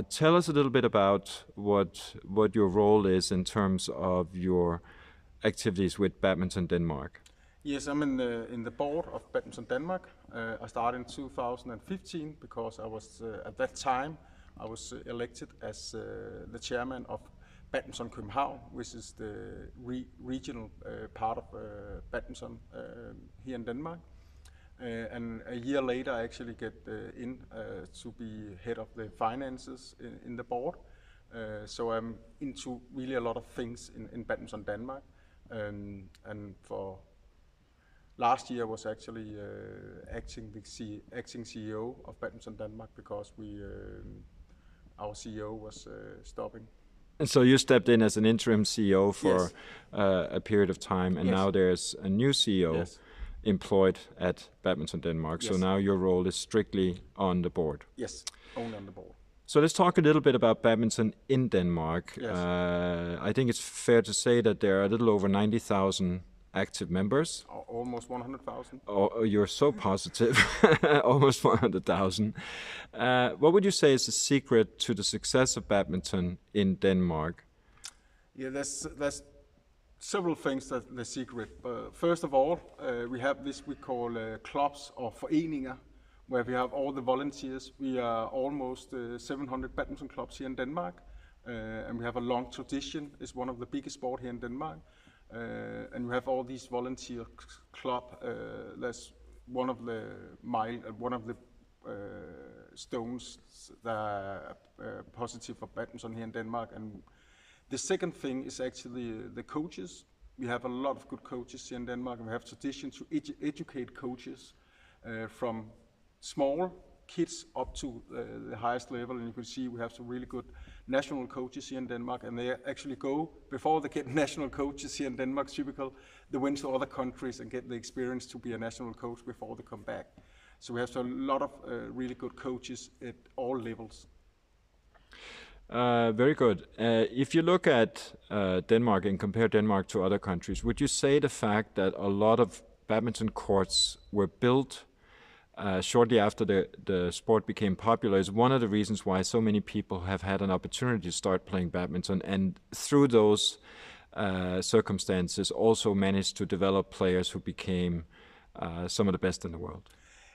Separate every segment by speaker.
Speaker 1: Tell us a little bit about what your role is in terms of your activities with Badminton Denmark.
Speaker 2: Yes, I'm in the board of Badminton Denmark. I started in 2015 because I was at that time I was elected as the chairman of Badminton København, which is the regional part of badminton here in Denmark. And a year later, I actually get in to be head of the finances in the board. So I'm into really a lot of things in Badminton Denmark. And for last year, I was actually acting CEO of Badminton Denmark because our CEO was stopping.
Speaker 1: And so you stepped in as an interim CEO for
Speaker 2: Yes.
Speaker 1: a period of time, and
Speaker 2: Yes.
Speaker 1: now there's a new CEO
Speaker 2: Yes.
Speaker 1: employed at Badminton Denmark. So
Speaker 2: Yes.
Speaker 1: now your role is strictly on the board.
Speaker 2: Yes, only on the board.
Speaker 1: So let's talk a little bit about badminton in Denmark.
Speaker 2: Yes.
Speaker 1: I think it's fair to say that there are a little over 90,000 active members.
Speaker 2: Almost 100,000.
Speaker 1: Oh, you're so positive. Almost 100,000. What would you say is the secret to the success of badminton in Denmark?
Speaker 2: Yeah, there's several things that the secret. First of all, we have this we call clubs or foreninger, where we have all the volunteers. We are almost 700 badminton clubs here in Denmark, and we have a long tradition. It's one of the biggest sport here in Denmark, and we have all these volunteer club. That's one of the stones that are positive for badminton here in Denmark. And the second thing is actually the coaches. We have a lot of good coaches here in Denmark, and we have tradition to educate coaches from small kids up to the highest level. And you can see we have some really good national coaches here in Denmark, and they actually go, before they get national coaches here in Denmark, typical, they went to other countries and get the experience to be a national coach before they come back. So we have a lot of really good coaches at all levels.
Speaker 1: Very good. If you look at Denmark and compare Denmark to other countries, would you say the fact that a lot of badminton courts were built shortly after the sport became popular is one of the reasons why so many people have had an opportunity to start playing badminton, and through those circumstances also managed to develop players who became some of the best in the world?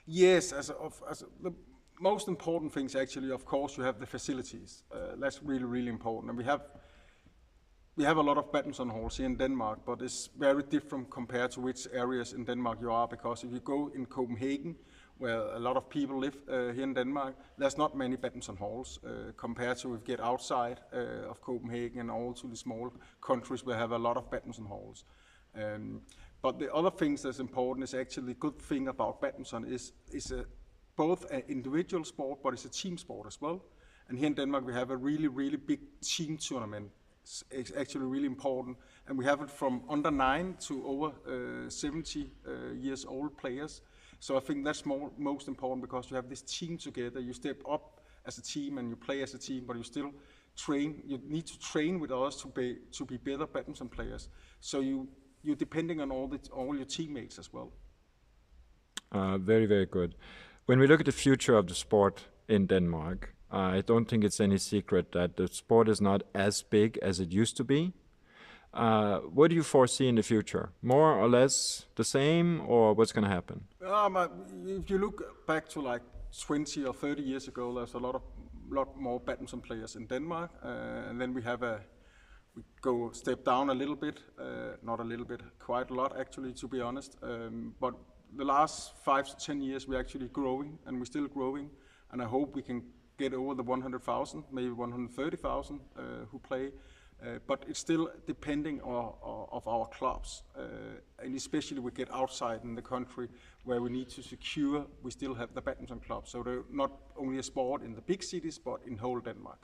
Speaker 2: Yes, the most important things actually, of course, you have the facilities. That's really, really important. And we have a lot of badminton halls here in Denmark, but it's very different compared to which areas in Denmark you are, because if you go in Copenhagen, where a lot of people live here in Denmark, there's not many badminton halls compared to if you get outside of Copenhagen and all to the small countries where have a lot of badminton halls. But the other things that's important is actually the good thing about badminton is both an individual sport, but it's a team sport as well. And here in Denmark, we have a really, really big team tournament. It's actually really important. And we have it from under 9 to over 70 years old players. So I think that's most important, because you have this team together. You step up as a team and you play as a team, but you still train. You need to train with others to be better badminton players. So you're depending on all your teammates as well.
Speaker 1: Very, very good. When we look at the future of the sport in Denmark, I don't think it's any secret that the sport is not as big as it used to be. What do you foresee in the future? More or less the same, or what's going to happen?
Speaker 2: If you look back to like 20 or 30 years ago, there's a lot more badminton players in Denmark, and then we go step down a little bit, not a little bit, quite a lot actually, to be honest. But the last 5 to 10 years, we're actually growing, and we're still growing, and I hope we can get over the 100,000, maybe 130,000 who play. But it's still depending of our clubs, and especially we get outside in the country where we need to secure we still have the badminton clubs. So they're not only a sport in the big cities, but in whole Denmark.